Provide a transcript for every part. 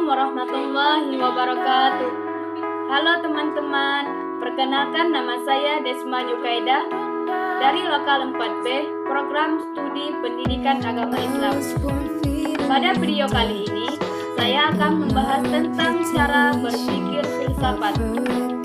Assalamualaikum warahmatullahi wabarakatuh. Halo teman-teman, perkenalkan nama saya Desma Jukaida dari Lokal 4B, Program Studi Pendidikan Agama Islam. Pada video kali ini, saya akan membahas tentang cara berpikir filsafat.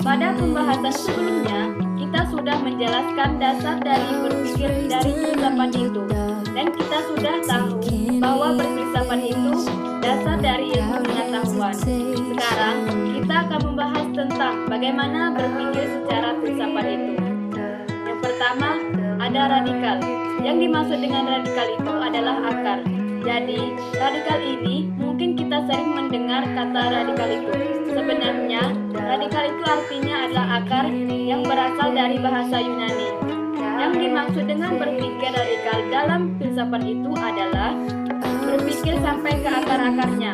Pada pembahasan sebelumnya, kita sudah menjelaskan dasar dari berpikir dari filsafat itu. Dan kita sudah tahu bahwa berfilsafat itu dasar dari ilmu pengetahuan. Sekarang kita akan membahas tentang bagaimana berpikir secara filsafat itu. Yang pertama, ada radikal. Yang dimaksud dengan radikal itu adalah akar. Jadi, radikal ini mungkin kita sering mendengar kata radikal itu. Sebenarnya, radikal itu artinya adalah akar yang berasal dari bahasa Yunani. Yang dimaksud dengan berpikir radikal dalam filsafat itu adalah berpikir sampai ke akar-akarnya.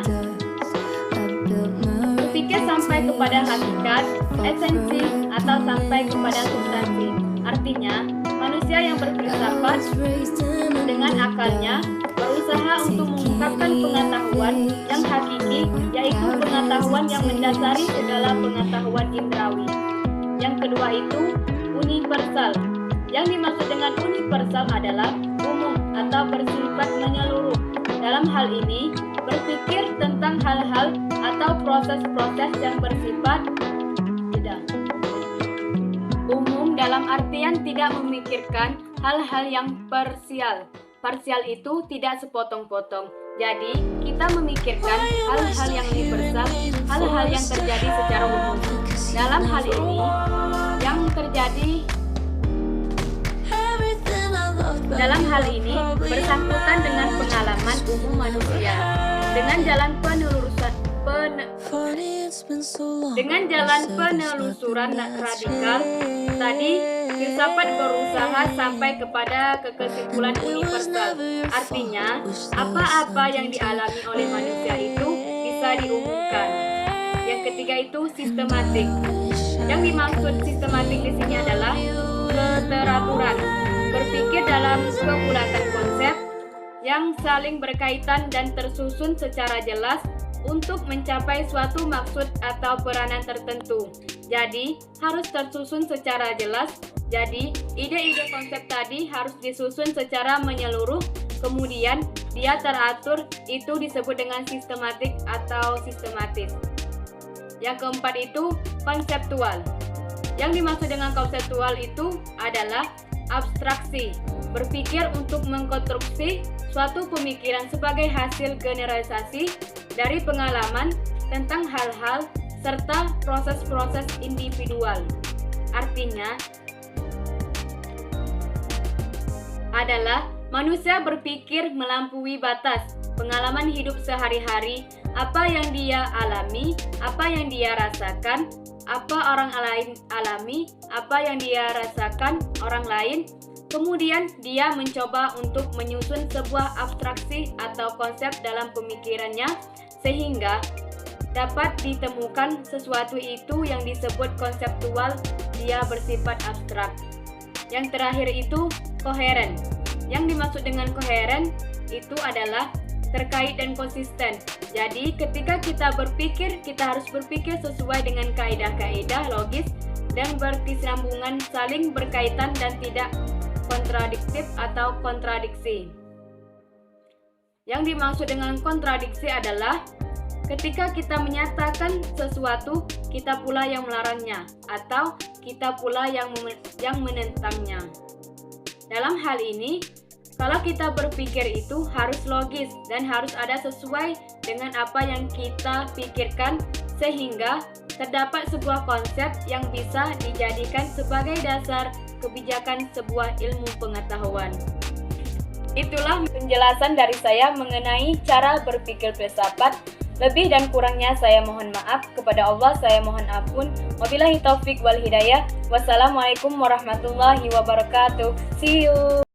Berpikir sampai kepada hakikat, esensi, atau sampai kepada substansi. Artinya, manusia yang berfilsafat dengan akalnya berusaha untuk mengungkapkan pengetahuan yang hakiki, yaitu pengetahuan yang mendasari segala pengetahuan indrawi. Yang kedua itu universal. Yang dimaksud dengan universal adalah umum atau bersifat menyeluruh. Dalam hal ini, berpikir tentang hal-hal atau proses-proses yang bersifat umum dalam artian tidak memikirkan hal-hal yang parsial. Parsial itu tidak sepotong-potong. Jadi, kita memikirkan hal-hal yang universal, hal-hal yang terjadi secara umum. Dalam hal ini, bersangkutan dengan pengalaman umum manusia. Dengan jalan penelusuran radikal tadi, filsafat berusaha sampai kepada kesimpulan universal. Artinya, apa-apa yang dialami oleh manusia itu bisa diumumkan. Yang ketiga itu sistematik. Yang dimaksud sistematik di sini adalah keteraturan. Berpikir dalam kebulatan konsep yang saling berkaitan dan tersusun secara jelas untuk mencapai suatu maksud atau peranan tertentu. Jadi, harus tersusun secara jelas. Jadi, ide-ide konsep tadi harus disusun secara menyeluruh, kemudian dia teratur, itu disebut dengan sistematik atau sistematis. Yang keempat itu konseptual. Yang dimaksud dengan konseptual itu adalah abstraksi, berpikir untuk mengkonstruksi suatu pemikiran sebagai hasil generalisasi dari pengalaman tentang hal-hal serta proses-proses individual. Artinya adalah manusia berpikir melampaui batas pengalaman hidup sehari-hari, apa yang dia alami, apa yang dia rasakan, apa orang lain alami, apa yang dia rasakan orang lain. Kemudian dia mencoba untuk menyusun sebuah abstraksi atau konsep dalam pemikirannya sehingga dapat ditemukan sesuatu itu yang disebut konseptual, dia bersifat abstrak. Yang terakhir itu koheren. Yang dimaksud dengan koheren itu adalah terkait dan konsisten. Jadi ketika kita berpikir, kita harus berpikir sesuai dengan kaidah-kaidah logis dan berkesinambungan, saling berkaitan dan tidak kontradiktif atau kontradiksi. Yang dimaksud dengan kontradiksi adalah ketika kita menyatakan sesuatu, kita pula yang melarangnya atau kita pula yang menentangnya. Dalam hal ini, kalau kita berpikir itu harus logis dan harus ada sesuai dengan apa yang kita pikirkan sehingga terdapat sebuah konsep yang bisa dijadikan sebagai dasar kebijakan sebuah ilmu pengetahuan. Itulah penjelasan dari saya mengenai cara berpikir filsafat. Lebih dan kurangnya saya mohon maaf. Kepada Allah saya mohon ampun. Wabillahi taufik wal hidayah. Wassalamualaikum warahmatullahi wabarakatuh. See you.